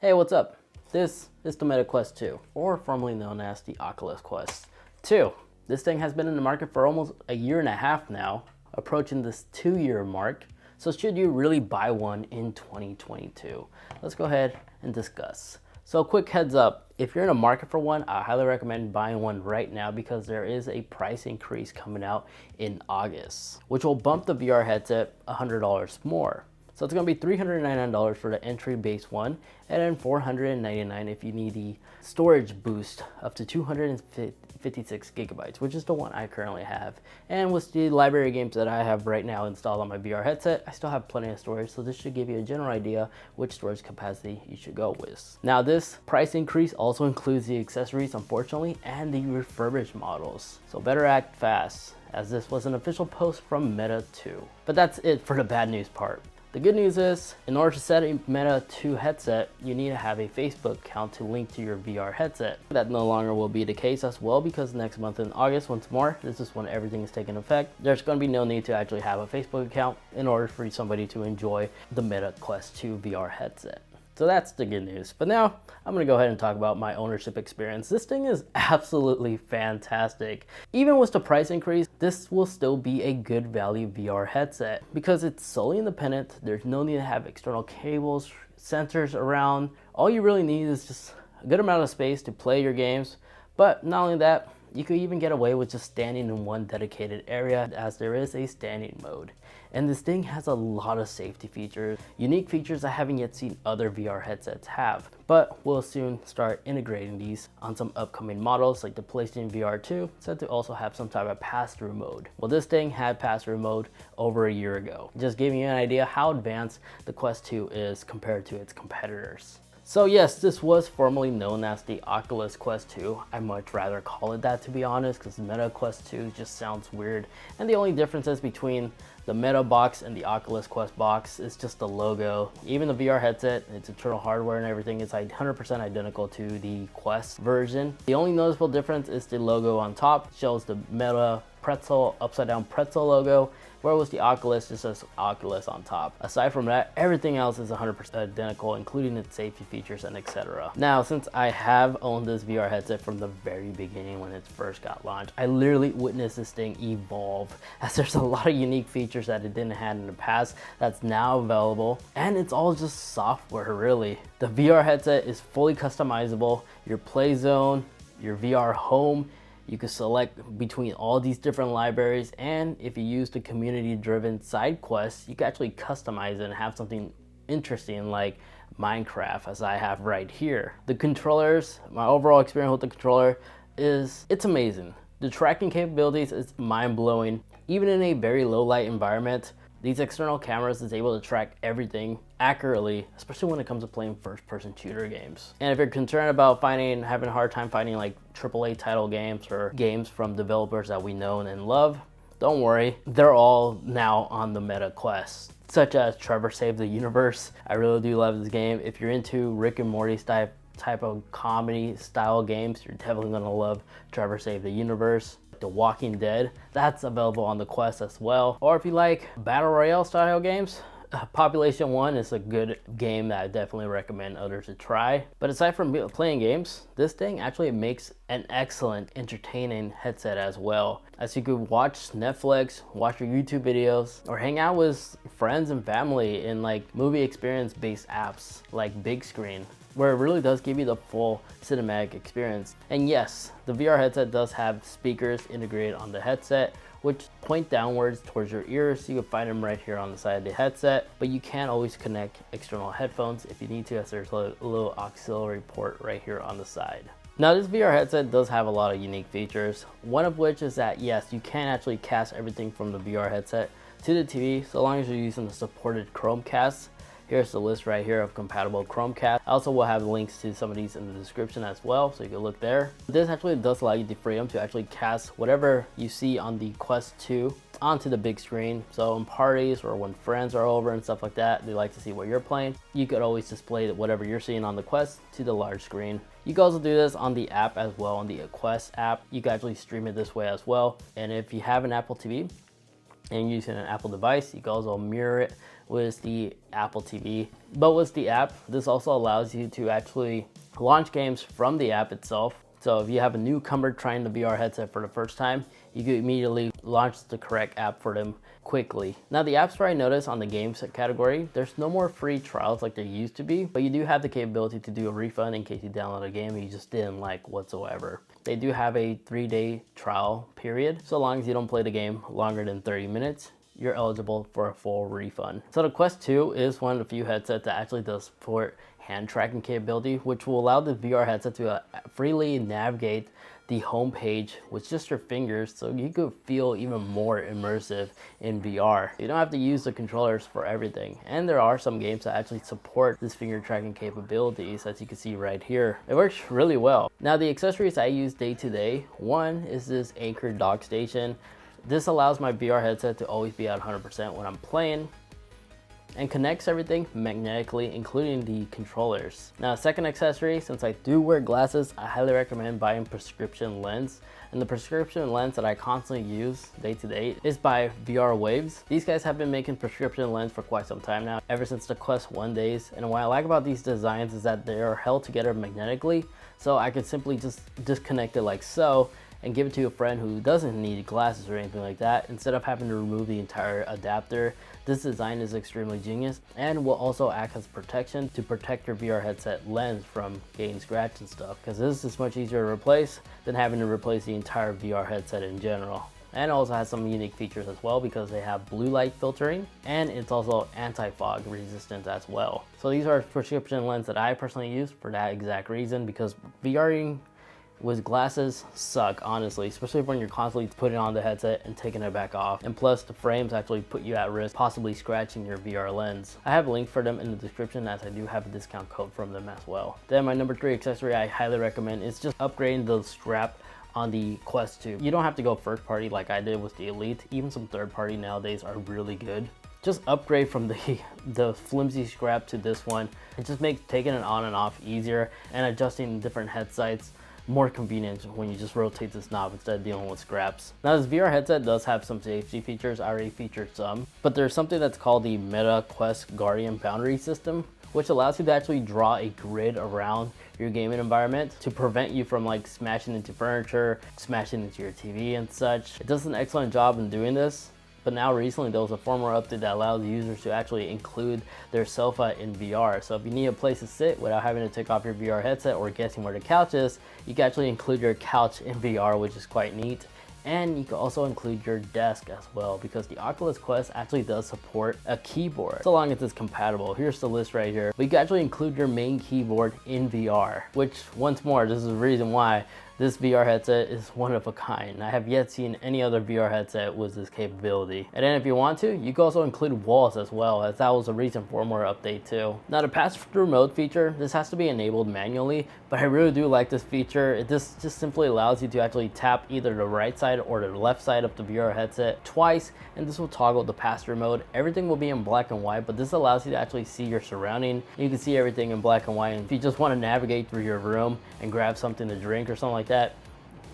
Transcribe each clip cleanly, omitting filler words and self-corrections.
Hey, what's up? This is the Meta Quest 2, or formerly known as the Oculus Quest 2. This thing has been in the market for almost a year and a half now, approaching this 2-year mark. So should you really buy one in 2022? Let's go ahead and discuss. So quick heads up, if you're in a market for one, I highly recommend buying one right now because there is a price increase coming out in August, which will bump the VR headset $100 more. So it's going to be $399 for the entry base one, and then $499 if you need the storage boost up to 256 gigabytes, which is the one I currently have. And with the library games that I have right now installed on my VR headset, I still have plenty of storage, so this should give you a general idea which storage capacity you should go with. Now this price increase also includes the accessories, unfortunately, and the refurbished models. So better act fast, as this was an official post from Meta 2. But that's it for the bad news part. The good news is, in order to set a Meta 2 headset, you need to have a Facebook account to link to your VR headset. That no longer will be the case as well, because next month in August, once more, this is when everything is taking effect. There's going to be no need to actually have a Facebook account in order for somebody to enjoy the Meta Quest 2 VR headset. So that's the good news. But now I'm gonna go ahead and talk about my ownership experience. This thing is absolutely fantastic. Even with the price increase, this will still be a good value VR headset because it's solely independent. There's no need to have external cables, sensors around. All you really need is just a good amount of space to play your games. But not only that, you could even get away with just standing in one dedicated area, as there is a standing mode. And this thing has a lot of safety features, unique features I haven't yet seen other VR headsets have. But we'll soon start integrating these on some upcoming models, like the PlayStation VR 2, said to also have some type of pass-through mode. Well, this thing had pass-through mode over a year ago. Just giving you an idea how advanced the Quest 2 is compared to its competitors. So yes, this was formerly known as the Oculus Quest 2. I much rather call it that, to be honest, because Meta Quest 2 just sounds weird. And the only differences between the Meta box and the Oculus Quest box is just the logo. Even the VR headset, its internal hardware and everything is 100% identical to the Quest version. The only noticeable difference is the logo on top. It shows the Meta pretzel, upside down pretzel logo, whereas the Oculus just says Oculus on top. Aside from that, everything else is 100% identical, including its safety features and etc. Now, since I have owned this VR headset from the very beginning when it first got launched, I literally witnessed this thing evolve, as there's a lot of unique features that it didn't have in the past that's now available, and it's all just software really. The VR headset is fully customizable. Your play zone, your VR home, you can select between all these different libraries, and if you use the community-driven side quests, you can actually customize it and have something interesting like Minecraft, as I have right here. The controllers, my overall experience with the controller is, it's amazing. The tracking capabilities is mind-blowing. Even in a very low light environment, these external cameras is able to track everything accurately, especially when it comes to playing first-person shooter games. And if you're concerned about having a hard time finding like AAA title games or games from developers that we know and love, don't worry, they're all now on the Meta Quest, such as Trevor Save the Universe. I really do love this game. If you're into Rick and Morty type of comedy style games, you're definitely gonna love Trevor Save the Universe. The Walking Dead, that's available on the Quest as well. Or if you like Battle Royale style games, Population 1 is a good game that I definitely recommend others to try. But aside from playing games, this thing actually makes an excellent entertaining headset as well, as you could watch Netflix, watch your YouTube videos, or hang out with friends and family in like movie experience based apps like Big Screen, where it really does give you the full cinematic experience. And yes, the VR headset does have speakers integrated on the headset, which point downwards towards your ears. You can find them right here on the side of the headset, but you can always connect external headphones if you need to, as there's a little auxiliary port right here on the side. Now this VR headset does have a lot of unique features, one of which is that yes, you can actually cast everything from the VR headset to the TV, so long as you're using the supported Chromecast. Here's the list right here of compatible Chromecast. I also will have links to some of these in the description as well, so you can look there. This actually does allow you the freedom to actually cast whatever you see on the Quest 2 onto the big screen. So in parties or when friends are over and stuff like that, they like to see what you're playing, you could always display whatever you're seeing on the Quest to the large screen. You can also do this on the app as well, on the Quest app. You can actually stream it this way as well. And if you have an Apple TV, and using an Apple device, you can also mirror it with the Apple TV. But with the app, this also allows you to actually launch games from the app itself. So if you have a newcomer trying the VR headset for the first time, you can immediately launch the correct app for them quickly. Now the App Store, I noticed on the games category, there's no more free trials like there used to be, but you do have the capability to do a refund in case you download a game and you just didn't like whatsoever. They do have a 3-day trial period. So long as you don't play the game longer than 30 minutes, you're eligible for a full refund. So the Quest 2 is one of the few headsets that actually does support hand tracking capability, which will allow the VR headset to freely navigate the home page with just your fingers, so you could feel even more immersive in VR. You don't have to use the controllers for everything, and there are some games that actually support this finger tracking capabilities, as you can see right here. It works really well. Now the accessories I use day to day, one is this Anchor dock station. This allows my VR headset to always be at 100% when I'm playing, and connects everything magnetically, including the controllers. Now, second accessory, since I do wear glasses, I highly recommend buying prescription lens. And the prescription lens that I constantly use day to day is by VR Waves. These guys have been making prescription lens for quite some time now, ever since the Quest 1 days. And what I like about these designs is that they are held together magnetically, so I can simply just disconnect it like so and give it to a friend who doesn't need glasses or anything like that, instead of having to remove the entire adapter. This design is extremely genius and will also act as protection to protect your VR headset lens from getting scratched and stuff, because this is much easier to replace than having to replace the entire VR headset in general. And it also has some unique features as well, because they have blue light filtering and it's also anti-fog resistant as well. So these are prescription lens that I personally use for that exact reason, because VRing with glasses suck, honestly, especially when you're constantly putting on the headset and taking it back off. And plus, the frames actually put you at risk, possibly scratching your VR lens. I have a link for them in the description, as I do have a discount code from them as well. Then my number 3 accessory I highly recommend is just upgrading the strap on the Quest 2. You don't have to go first party like I did with the Elite. Even some third party nowadays are really good. Just upgrade from the flimsy strap to this one. It just makes taking it on and off easier, and adjusting different head sites more convenient when you just rotate this knob instead of dealing with scraps. Now this VR headset does have some safety features. I already featured some, but there's something that's called the Meta Quest Guardian Boundary System, which allows you to actually draw a grid around your gaming environment to prevent you from like smashing into furniture, smashing into your TV and such. It does an excellent job in doing this. But now recently there was a firmware update that allows users to actually include their sofa in VR. So if you need a place to sit without having to take off your VR headset or guessing where the couch is, you can actually include your couch in VR, which is quite neat. And you can also include your desk as well, because the Oculus Quest actually does support a keyboard, so long as it's compatible. Here's the list right here. But you can actually include your main keyboard in VR, which, once more, this is the reason why this VR headset is one of a kind. I have yet seen any other VR headset with this capability. And then if you want to, you can also include walls as well, as that was a recent firmware update too. Now the pass-through mode feature, this has to be enabled manually, but I really do like this feature. This just simply allows you to actually tap either the right side or the left side of the VR headset twice, and this will toggle the pass-through mode. Everything will be in black and white, but this allows you to actually see your surrounding. You can see everything in black and white, and if you just want to navigate through your room and grab something to drink or something like that,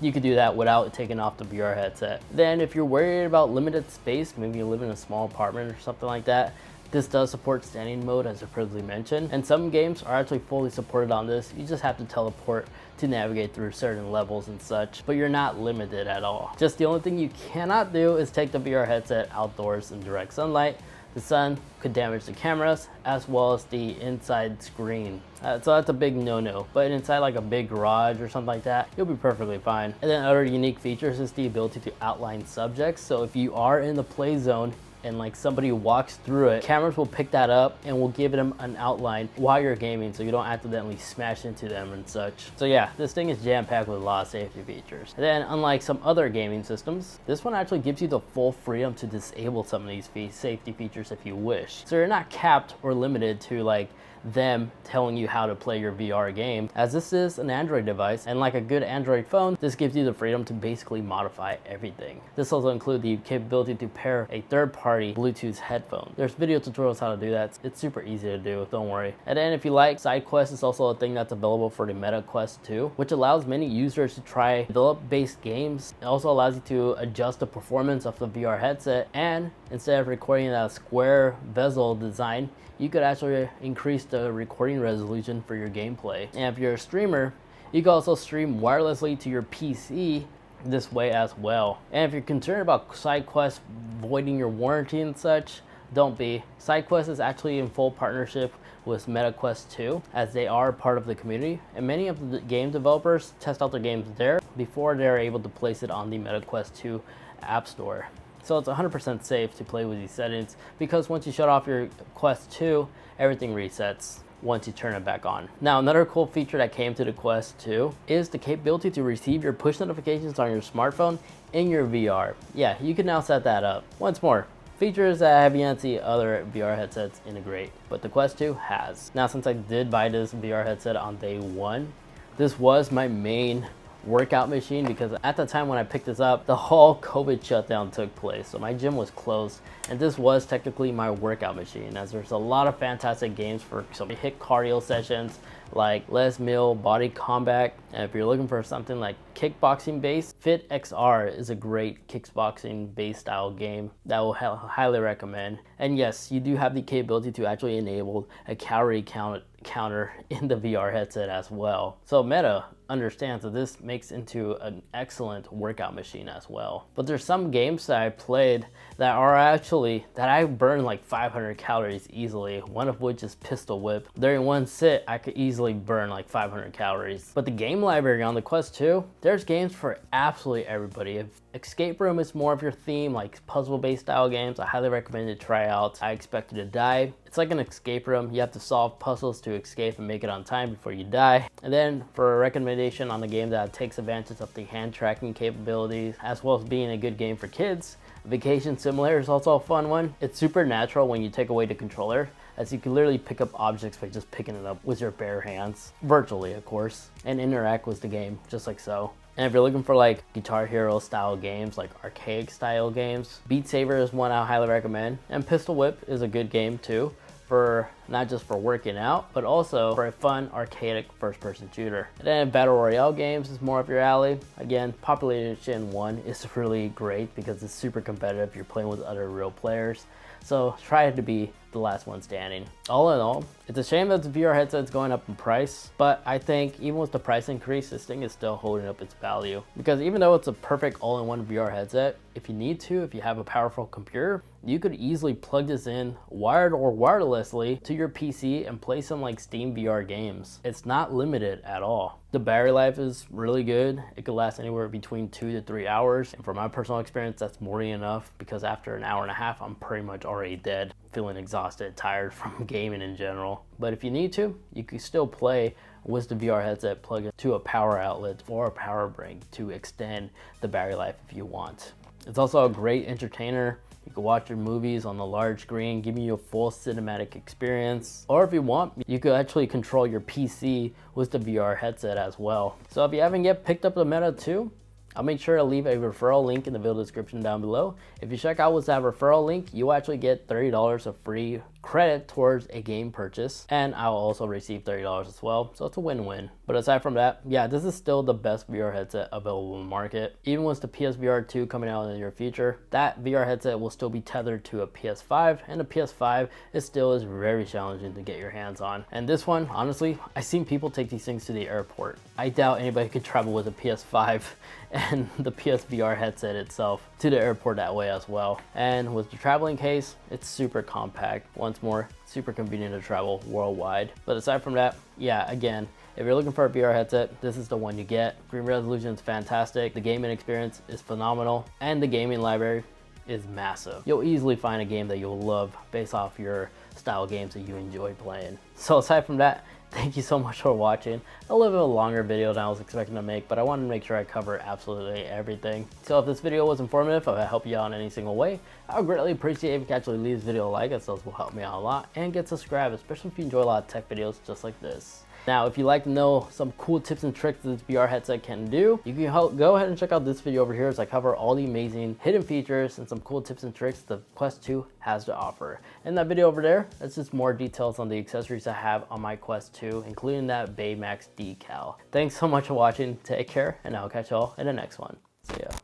you could do that without taking off the VR headset. Then if you're worried about limited space, maybe you live in a small apartment or something like that, this does support standing mode, as I previously mentioned, and some games are actually fully supported on this. You just have to teleport to navigate through certain levels and such, but you're not limited at all. Just the only thing you cannot do is take the VR headset outdoors in direct sunlight. The sun could damage the cameras as well as the inside screen. So that's a big no-no, but inside like a big garage or something like that, you'll be perfectly fine. And then other unique features is the ability to outline subjects. So if you are in the play zone and like somebody walks through it, cameras will pick that up and will give them an outline while you're gaming, so you don't accidentally smash into them and such. So yeah, this thing is jam-packed with a lot of safety features. And then unlike some other gaming systems, this one actually gives you the full freedom to disable some of these safety features if you wish. So you're not capped or limited to like them telling you how to play your VR game, as this is an Android device, and like a good Android phone, this gives you the freedom to basically modify everything. This also includes the capability to pair a third-party Bluetooth headphone. There's video tutorials how to do that. It's super easy to do, don't worry. And then if you like, side quests is also a thing that's available for the Meta Quest 2, which allows many users to try develop-based games. It also allows you to adjust the performance of the VR headset, and instead of recording that square bezel design, you could actually increase the recording resolution for your gameplay. And if you're a streamer, you can also stream wirelessly to your PC this way as well. And if you're concerned about side quests voiding your warranty and such, don't be. SideQuest is actually in full partnership with MetaQuest 2, as they are part of the community, and many of the game developers test out their games there before they're able to place it on the MetaQuest 2 App Store. So it's 100% safe to play with these settings, because once you shut off your Quest 2, everything resets once you turn it back on. Now, another cool feature that came to the Quest 2 is the capability to receive your push notifications on your smartphone in your VR. Yeah, you can now set that up. Once more, features that I have yet to see other VR headsets integrate, but the Quest 2 has. Now, since I did buy this VR headset on day one, this was my main workout machine, because at the time when I picked this up, the whole COVID shutdown took place, so my gym was closed, and this was technically my workout machine, as there's a lot of fantastic games for some HIIT cardio sessions like Les Mills Body Combat. And if you're looking for something like kickboxing based, Fit XR is a great kickboxing based style game that I will highly recommend. And yes, you do have the capability to actually enable a calorie counter in the VR headset as well. So Meta understands that this makes into an excellent workout machine as well. But there's some games that I played that are actually, that I burn like 500 calories easily, one of which is Pistol Whip. During one sit, I could easily burn like 500 calories. But the game library on the Quest 2, there's games for absolutely everybody. If escape room is more of your theme, like puzzle-based style games, I highly recommend you try out I Expect You to Die. It's like an escape room. You have to solve puzzles to escape and make it on time before you die. And then for a recommendation on the game that takes advantage of the hand tracking capabilities, as well as being a good game for kids, Vacation Simulator is also a fun one. It's supernatural when you take away the controller, as you can literally pick up objects by just picking it up with your bare hands, virtually of course, and interact with the game just like so. And if you're looking for like Guitar Hero style games, like archaic style games, Beat Saber is one I highly recommend, and Pistol Whip is a good game too, for not just for working out, but also for a fun archaic first-person shooter. And then Battle Royale games is more up your alley. Again, Population 1 is really great because it's super competitive. You're playing with other real players. So try to be the last one standing. All in all, it's a shame that the VR headset's going up in price, but I think even with the price increase, this thing is still holding up its value. Because even though it's a perfect all-in-one VR headset, if you need to, if you have a powerful computer, you could easily plug this in wired or wirelessly to your PC and play some like Steam VR games. It's not limited at all. The battery life is really good. It could last anywhere between 2 to 3 hours. And from my personal experience, that's more than enough, because after an hour and a half, I'm pretty much already dead, feeling exhausted, tired from gaming in general. But if you need to, you can still play with the VR headset plugged into a power outlet or a power brick to extend the battery life if you want. It's also a great entertainer. You can watch your movies on the large screen, giving you a full cinematic experience. Or if you want, you could actually control your PC with the VR headset as well. So if you haven't yet picked up the Meta 2, I'll make sure to leave a referral link in the video description down below. If you check out with that referral link, you'll actually get $30 of free credit towards a game purchase, and I'll also receive $30 as well, so it's a win-win. But aside from that, yeah, this is still the best VR headset available in the market. Even with the PSVR 2 coming out in the near future, that VR headset will still be tethered to a PS5, and the PS5 is very challenging to get your hands on. And this one, honestly, I've seen people take these things to the airport. I doubt anybody could travel with a PS5 and the PSVR headset itself to the airport that way as well. And with the traveling case, it's super compact. Once more, super convenient to travel worldwide. But aside from that, yeah, again, if you're looking for a VR headset, this is the one you get. Screen resolution is fantastic, the gaming experience is phenomenal, and the gaming library is massive. You'll easily find a game that you'll love based off your style games that you enjoy playing. So aside from that, Thank you so much for watching. A little bit of a longer video than I was expecting to make, but I wanted to make sure I cover absolutely everything. So if this video was informative, if I help you out in any single way, I would greatly appreciate if you could actually leave this video a like, as those will help me out a lot, and get subscribed, especially if you enjoy a lot of tech videos just like this. Now, if you'd like to know some cool tips and tricks that this VR headset can do, you can go ahead and check out this video over here as I cover all the amazing hidden features and some cool tips and tricks the Quest 2 has to offer. In that video over there, that's just more details on the accessories I have on my Quest 2, including that Baymax decal. Thanks so much for watching, take care, and I'll catch y'all in the next one. See ya.